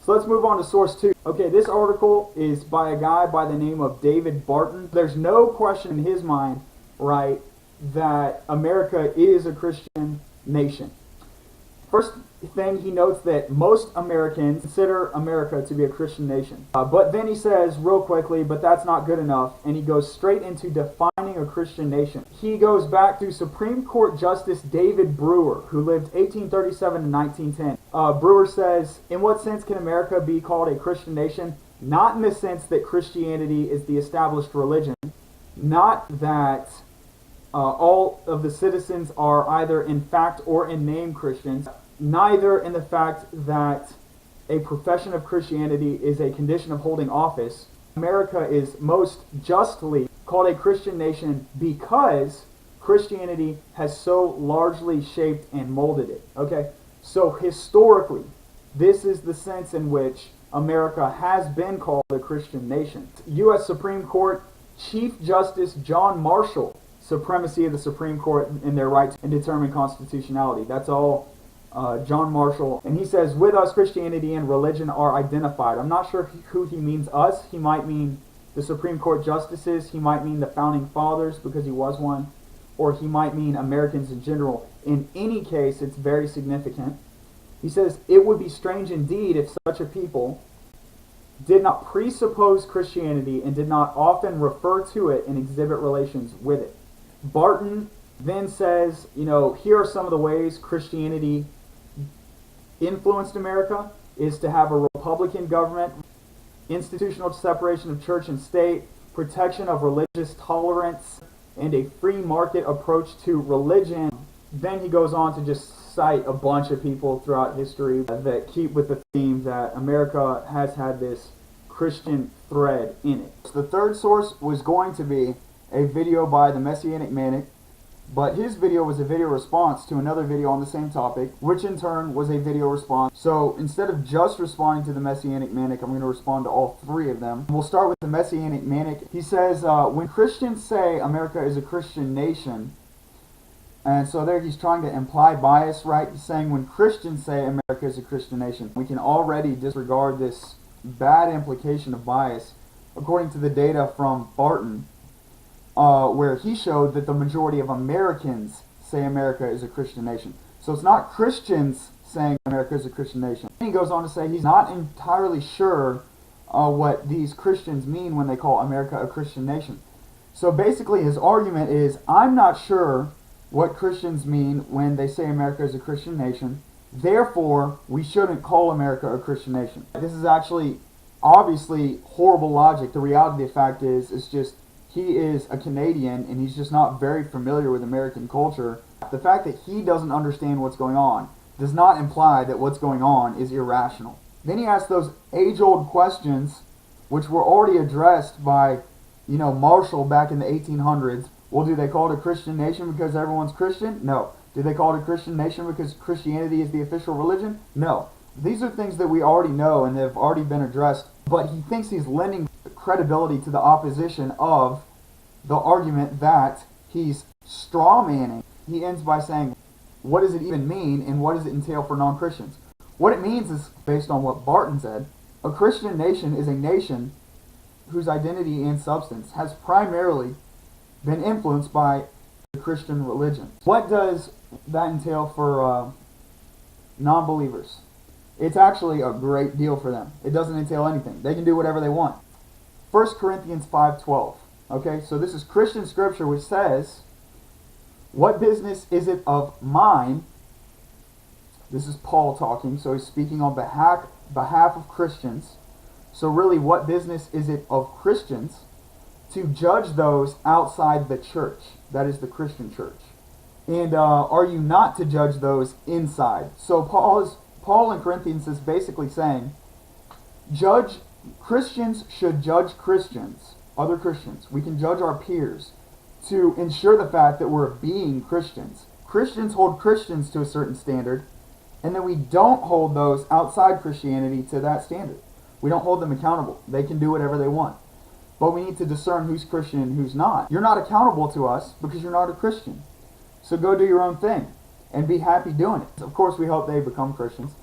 So let's move on to source 2. Okay, this article is by a guy by the name of David Barton. There's no question in his mind, right, that America is a Christian nation. First thing, he notes that most Americans consider America to be a Christian nation. But then he says real quickly, but that's not good enough, and he goes straight into defining a Christian nation. He goes back to Supreme Court Justice David Brewer, who lived 1837 to 1910. Brewer says, in what sense can America be called a Christian nation? Not in the sense that Christianity is the established religion, not that all of the citizens are either in fact or in name Christians, neither in the fact that a profession of Christianity is a condition of holding office. America is most justly called a Christian nation because Christianity has so largely shaped and molded it. Okay, so historically, this is the sense in which America has been called a Christian nation. U.S. Supreme Court Chief Justice John Marshall, supremacy of the Supreme Court in their right to determine constitutionality. That's all John Marshall. And he says, with us, Christianity and religion are identified. I'm not sure who he means us. He might mean the Supreme Court justices. He might mean the Founding Fathers because he was one. Or he might mean Americans in general. In any case, it's very significant. He says, it would be strange indeed if such a people did not presuppose Christianity and did not often refer to it and exhibit relations with it. Barton then says, here are some of the ways Christianity influenced America, is to have a Republican government, institutional separation of church and state, protection of religious tolerance, and a free market approach to religion. Then he goes on to just cite a bunch of people throughout history that keep with the theme that America has had this Christian thread in it. The third source was going to be a video by TheMessianicManic, but his video was a video response to another video on the same topic, which in turn was a video response. So instead of just responding to the TheMessianicManic, I'm going to respond to all three of them. We'll start with TheMessianicManic. He says, when Christians say America is a Christian nation, and so there he's trying to imply bias, right? He's saying when Christians say America is a Christian nation, we can already disregard this bad implication of bias according to the data from Barton, where he showed that the majority of Americans say America is a Christian nation. So it's not Christians saying America is a Christian nation. And he goes on to say he's not entirely sure what these Christians mean when they call America a Christian nation. So basically his argument is, I'm not sure what Christians mean when they say America is a Christian nation, therefore we shouldn't call America a Christian nation. This is actually obviously horrible logic. The reality of the fact is, it's just he is a Canadian and he's just not very familiar with American culture. The fact that he doesn't understand what's going on does not imply that what's going on is irrational. Then he asks those age-old questions, which were already addressed by, Marshall back in the 1800s. Well, do they call it a Christian nation because everyone's Christian? No. Do they call it a Christian nation because Christianity is the official religion? No. These are things that we already know and they've already been addressed, but he thinks he's lending credibility to the opposition of the argument that he's strawmanning. He ends by saying, what does it even mean and what does it entail for non-Christians? What it means is, based on what Barton said, a Christian nation is a nation whose identity and substance has primarily been influenced by the Christian religion. What does that entail for non-believers? It's actually a great deal for them. It doesn't entail anything. They can do whatever they want. 1 Corinthians 5:12. Okay, so this is Christian scripture which says, what business is it of mine? This is Paul talking, so he's speaking on behalf of Christians. So really, what business is it of Christians to judge those outside the church? That is the Christian church. And are you not to judge those inside? So Paul in Corinthians is basically saying, Christians should judge Christians, other Christians. We can judge our peers to ensure the fact that we're being Christians. Christians hold Christians to a certain standard, and then we don't hold those outside Christianity to that standard. We don't hold them accountable. They can do whatever they want. But we need to discern who's Christian and who's not. You're not accountable to us because you're not a Christian. So go do your own thing and be happy doing it. Of course, we hope they become Christians.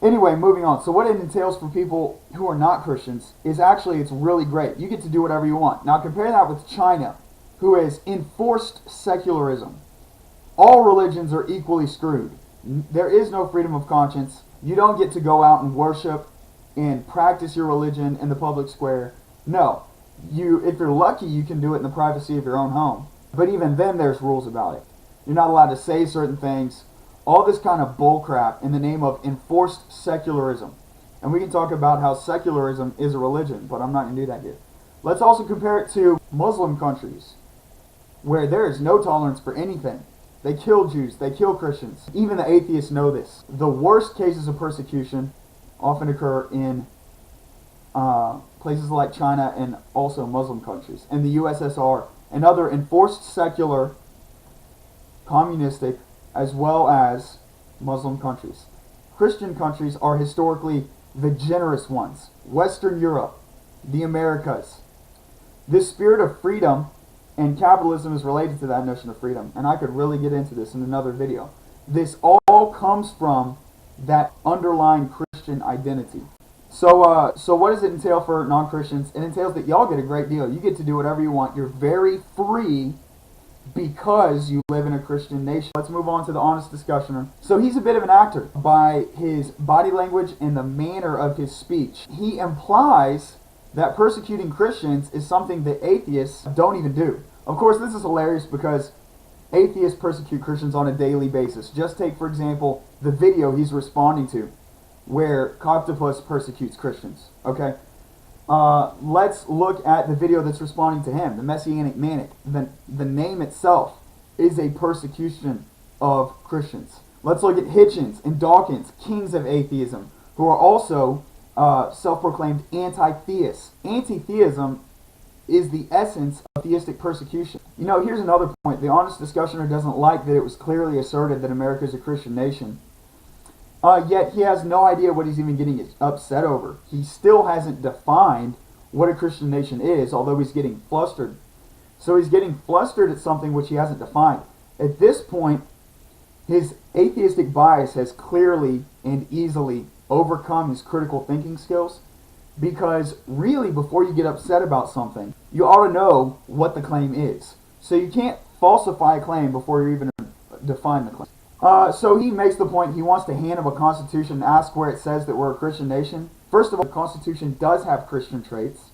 Anyway, moving on. So what it entails for people who are not Christians is actually, it's really great. You get to do whatever you want. Now compare that with China, who has enforced secularism. All religions are equally screwed. There is no freedom of conscience. You don't get to go out and worship and practice your religion in the public square. No. If you're lucky, you can do it in the privacy of your own home. But even then, there's rules about it. You're not allowed to say certain things. All this kind of bullcrap in the name of enforced secularism. And we can talk about how secularism is a religion, but I'm not going to do that here. Let's also compare it to Muslim countries, where there is no tolerance for anything. They kill Jews, they kill Christians. Even the atheists know this. The worst cases of persecution often occur in places like China and also Muslim countries, and the USSR and other enforced secular, communistic, as well as Muslim countries. Christian countries are historically the generous ones. Western Europe, the Americas. This spirit of freedom and capitalism is related to that notion of freedom, and I could really get into this in another video. This all comes from that underlying Christian identity. So what does it entail for non-Christians? It entails that y'all get a great deal. You get to do whatever you want. You're very free because you live in a Christian nation. Let's move on to the Honest Discussioner. So he's a bit of an actor by his body language and the manner of his speech. He implies that persecuting Christians is something that atheists don't even do. Of course, this is hilarious because atheists persecute Christians on a daily basis. Just take, for example, the video he's responding to, where Coctopus persecutes Christians. Okay? Let's look at the video that's responding to him, TheMessianicManic. The name itself is a persecution of Christians. Let's look at Hitchens and Dawkins, kings of atheism, who are also self-proclaimed anti-theists. Anti-theism is the essence of theistic persecution. You know, here's another point. The Honest Discussioner doesn't like that it was clearly asserted that America is a Christian nation. Yet he has no idea what he's even getting upset over. He still hasn't defined what a Christian nation is, although he's getting flustered. So he's getting flustered at something which he hasn't defined. At this point, his atheistic bias has clearly and easily overcome his critical thinking skills, because really, before you get upset about something, you ought to know what the claim is. So you can't falsify a claim before you even define the claim. So he makes the point he wants to hand him a constitution and ask where it says that we're a Christian nation. First of all, the Constitution does have Christian traits,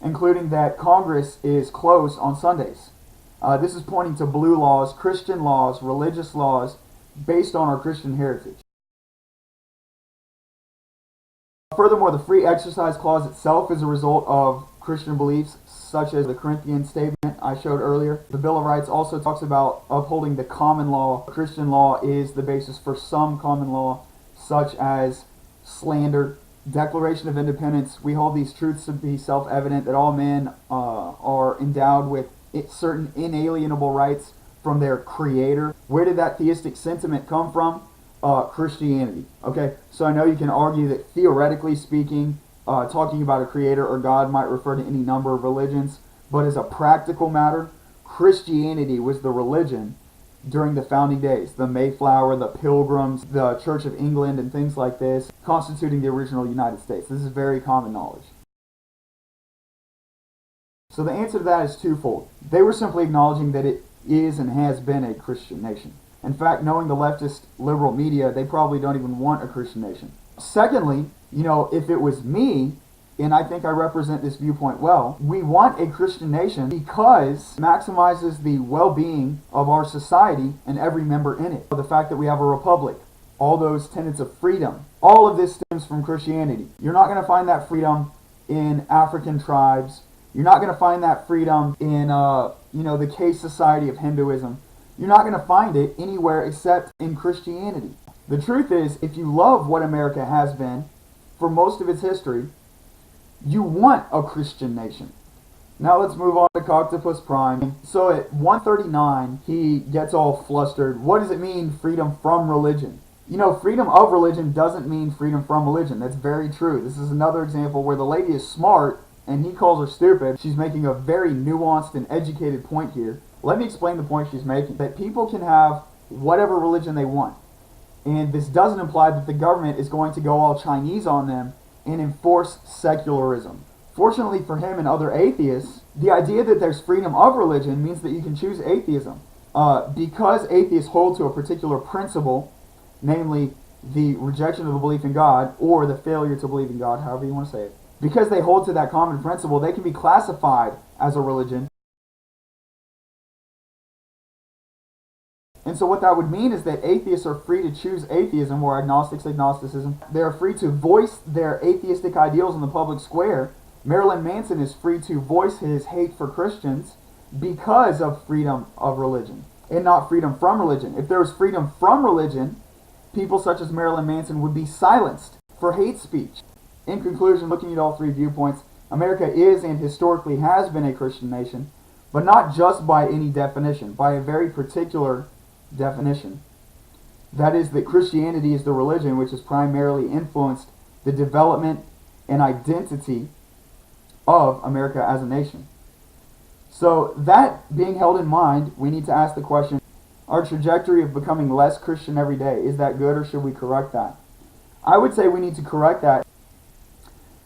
including that Congress is closed on Sundays. This is pointing to blue laws, Christian laws, religious laws, based on our Christian heritage. Furthermore, the free exercise clause itself is a result of Christian beliefs, such as the Corinthian statement I showed earlier. The Bill of Rights also talks about upholding the common law. Christian law is the basis for some common law, such as slander. Declaration of Independence, we hold these truths to be self-evident, that all men are endowed with certain inalienable rights from their Creator. Where did that theistic sentiment come from? Christianity. Okay, so I know you can argue that theoretically speaking, talking about a creator or God might refer to any number of religions, but as a practical matter, Christianity was the religion during the founding days. The Mayflower, the Pilgrims, the Church of England, and things like this, constituting the original United States. This is very common knowledge. So the answer to that is twofold. They were simply acknowledging that it is and has been a Christian nation. In fact, knowing the leftist liberal media, they probably don't even want a Christian nation. Secondly, you know, if it was me, and I think I represent this viewpoint well, we want a Christian nation because it maximizes the well-being of our society and every member in it. The fact that we have a republic, all those tenets of freedom, all of this stems from Christianity. You're not going to find that freedom in African tribes. You're not going to find that freedom in, the case society of Hinduism. You're not going to find it anywhere except in Christianity. The truth is, if you love what America has been for most of its history, you want a Christian nation. Now let's move on to Coctopus Prime. So at 139, he gets all flustered. What does it mean, freedom from religion? You know, freedom of religion doesn't mean freedom from religion. That's very true. This is another example where the lady is smart and he calls her stupid. She's making a very nuanced and educated point here. Let me explain the point she's making. That people can have whatever religion they want. And this doesn't imply that the government is going to go all Chinese on them and enforce secularism. Fortunately for him and other atheists, the idea that there's freedom of religion means that you can choose atheism. Because atheists hold to a particular principle, namely the rejection of the belief in God or the failure to believe in God, however you want to say it. Because they hold to that common principle, they can be classified as a religion. And so what that would mean is that atheists are free to choose atheism, or agnostics agnosticism. They are free to voice their atheistic ideals in the public square. Marilyn Manson is free to voice his hate for Christians because of freedom of religion and not freedom from religion. If there was freedom from religion, people such as Marilyn Manson would be silenced for hate speech. In conclusion, looking at all three viewpoints, America is and historically has been a Christian nation, but not just by any definition, by a very particular definition. That is that Christianity is the religion which has primarily influenced the development and identity of America as a nation. So that being held in mind, we need to ask the question, our trajectory of becoming less Christian every day, is that good or should we correct that? I would say we need to correct that.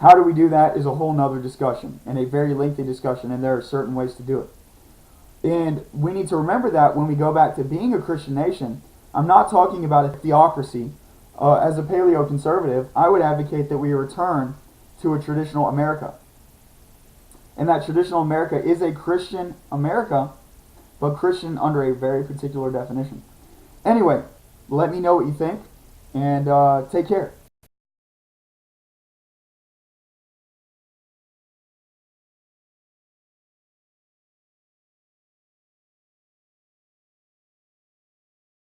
How do we do that is a whole nother discussion, and a very lengthy discussion, and there are certain ways to do it. And we need to remember that when we go back to being a Christian nation, I'm not talking about a theocracy. As a paleo-conservative, I would advocate that we return to a traditional America. And that traditional America is a Christian America, but Christian under a very particular definition. Anyway, let me know what you think, and take care.